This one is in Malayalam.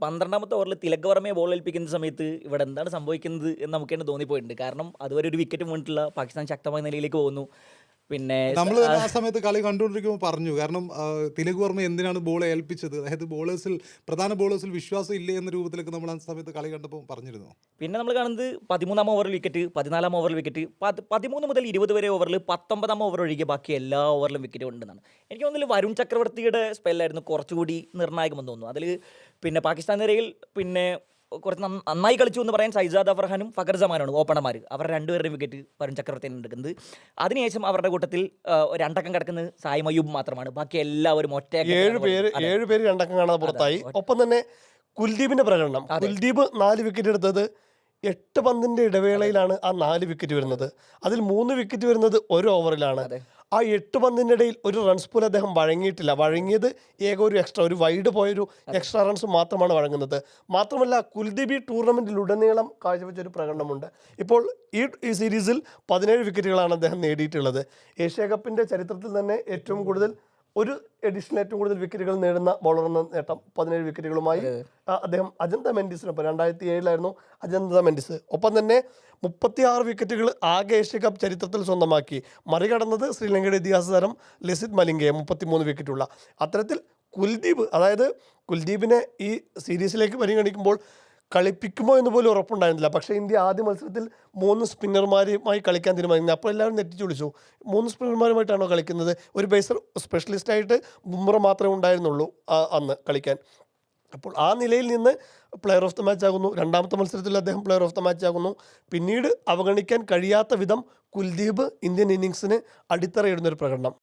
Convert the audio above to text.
12ാമത്തെ ഓവറിൽ തിലക് വർമ്മയെ ബോൾ ഏൽപ്പിക്കുന്ന സമയത്ത് ഇവിടെ എന്താണ് സംഭവിക്കുന്നത് എന്ന് നമുക്ക് തന്നെ തോന്നിപ്പോയിട്ടുണ്ട്. കാരണം അതുവരെ ഒരു വിക്കറ്റ് വീണിട്ടില്ല. പാകിസ്ഥാൻ ശക്തമായ നിലയിലേക്ക് പോകുന്നു. പിന്നെ നമ്മൾ തന്നെ ആ സമയത്ത് കളി കണ്ടുകൊണ്ടിരിക്കുമ്പോൾ പറഞ്ഞു. കാരണം തിലക് വർമ്മ എന്തിനാണ് ബോൾ ഏൽപ്പിച്ചത്, അതായത് പ്രധാന ബോളേഴ്സിൽ വിശ്വാസം ഇല്ലേ എന്ന രൂപത്തിലേക്ക് നമ്മൾ ആ സമയത്ത് കളി കണ്ടപ്പോൾ പറഞ്ഞിരുന്നു. പിന്നെ നമ്മൾ കാണുന്നത് 13ാം ഓവറിൽ വിക്കറ്റ്, 14ാം ഓവറിൽ വിക്കറ്റ്, 13 മുതൽ 20 വരെ ഓവറിൽ 19ാം ഓവർ ഒഴികെ ബാക്കി എല്ലാ ഓവറിലും വിക്കറ്റ് ഉണ്ടെന്നാണ് എനിക്ക് തോന്നുന്നത്. വരുൺ ചക്രവർത്തിയുടെ സ്പെല്ലായിരുന്നു കുറച്ചുകൂടി നിർണായകമെന്ന് തോന്നുന്നു. അതിൽ പിന്നെ പാകിസ്ഥാൻ നിരയിൽ പിന്നെ കുറച്ച് നന്നായി കളിച്ചു എന്ന് പറയാൻ സൈജാദ് അഫർഹാനും ഫഖർ ജമാനുമാണ് ഓപ്പണർമാർ. അവർ രണ്ടുപേരുടെയും വിക്കറ്റ് വരുൺ ചക്രവർത്തിയാണ് എടുക്കുന്നത്. അതിനുശേഷം അവരുടെ കൂട്ടത്തിൽ രണ്ടക്കം കിടക്കുന്നത് സായി മയൂബ് മാത്രമാണ്. ബാക്കി എല്ലാവരും ഒറ്റ 7 പേര് രണ്ടക്കം കാണാതെ പുറത്തായി. ഒപ്പം തന്നെ കുൽദീപിന്റെ പ്രകടനം, കുൽദീപ് 4 വിക്കറ്റ് എടുത്തത് 8 പന്തിന്റെ ഇടവേളയിലാണ് ആ 4 വിക്കറ്റ് വരുന്നത്. അതിൽ 3 വിക്കറ്റ് വരുന്നത് ഒരു ഓവറിലാണ്. ആ 8 പന്തിൻ്റെ ഇടയിൽ ഒരു റൺസ് പോലും അദ്ദേഹം വഴങ്ങിയിട്ടില്ല. വഴങ്ങിയത് ഒരു എക്സ്ട്രാ, ഒരു വൈഡ് പോയൊരു എക്സ്ട്രാ റൺസ് മാത്രമാണ് വഴങ്ങുന്നത്. മാത്രമല്ല കുൽദീപ് ഈ ടൂർണമെൻറ്റിലുടനീളം കാഴ്ചവെച്ചൊരു പ്രകടനമുണ്ട്. ഇപ്പോൾ ഈ സീരീസിൽ 17 വിക്കറ്റുകളാണ് അദ്ദേഹം നേടിയിട്ടുള്ളത്. ഏഷ്യ കപ്പിൻ്റെ ചരിത്രത്തിൽ തന്നെ ഏറ്റവും കൂടുതൽ വിക്കറ്റുകൾ നേടുന്ന ബോളർ എന്ന നേട്ടം 17 വിക്കറ്റുകളുമായി അദ്ദേഹം അജന്ത മെൻഡിസിനൊപ്പം 2007 അജന്ത മെൻഡിസ്. ഒപ്പം തന്നെ 36 വിക്കറ്റുകൾ ആകെ ഏഷ്യ കപ്പ് ചരിത്രത്തിൽ സ്വന്തമാക്കി. മറികടന്നത് ശ്രീലങ്കയുടെ ഇതിഹാസ താരം ലസിത് മലിംഗയെ 33 വിക്കറ്റുള്ള. അത്തരത്തിൽ കുൽദീപിനെ ഈ സീരീസിലേക്ക് പരിഗണിക്കുമ്പോൾ കളിപ്പിക്കുമോ എന്ന് പോലും ഉറപ്പുണ്ടായിരുന്നില്ല. പക്ഷേ ഇന്ത്യ ആദ്യ മത്സരത്തിൽ 3 സ്പിന്നർമാരുമായി കളിക്കാൻ തീരുമാനിക്കുന്നത്. അപ്പോൾ എല്ലാവരും നെറ്റിച്ചു വിളിച്ചു, 3 സ്പിന്നർമാരുമായിട്ടാണോ കളിക്കുന്നത്? ഒരു പേസർ സ്പെഷ്യലിസ്റ്റായിട്ട് ബുംറ മാത്രമേ ഉണ്ടായിരുന്നുള്ളൂ അന്ന് കളിക്കാൻ. അപ്പോൾ ആ നിലയിൽ നിന്ന് പ്ലെയർ ഓഫ് ദ മാച്ച് ആകുന്നു. രണ്ടാമത്തെ മത്സരത്തിൽ അദ്ദേഹം പ്ലെയർ ഓഫ് ദ മാച്ച് ആകുന്നു. പിന്നീട് അവഗണിക്കാൻ കഴിയാത്ത വിധം കുൽദീപ് ഇന്ത്യൻ ഇന്നിങ്സിന് അടിത്തറയിടുന്നൊരു പ്രകടനം.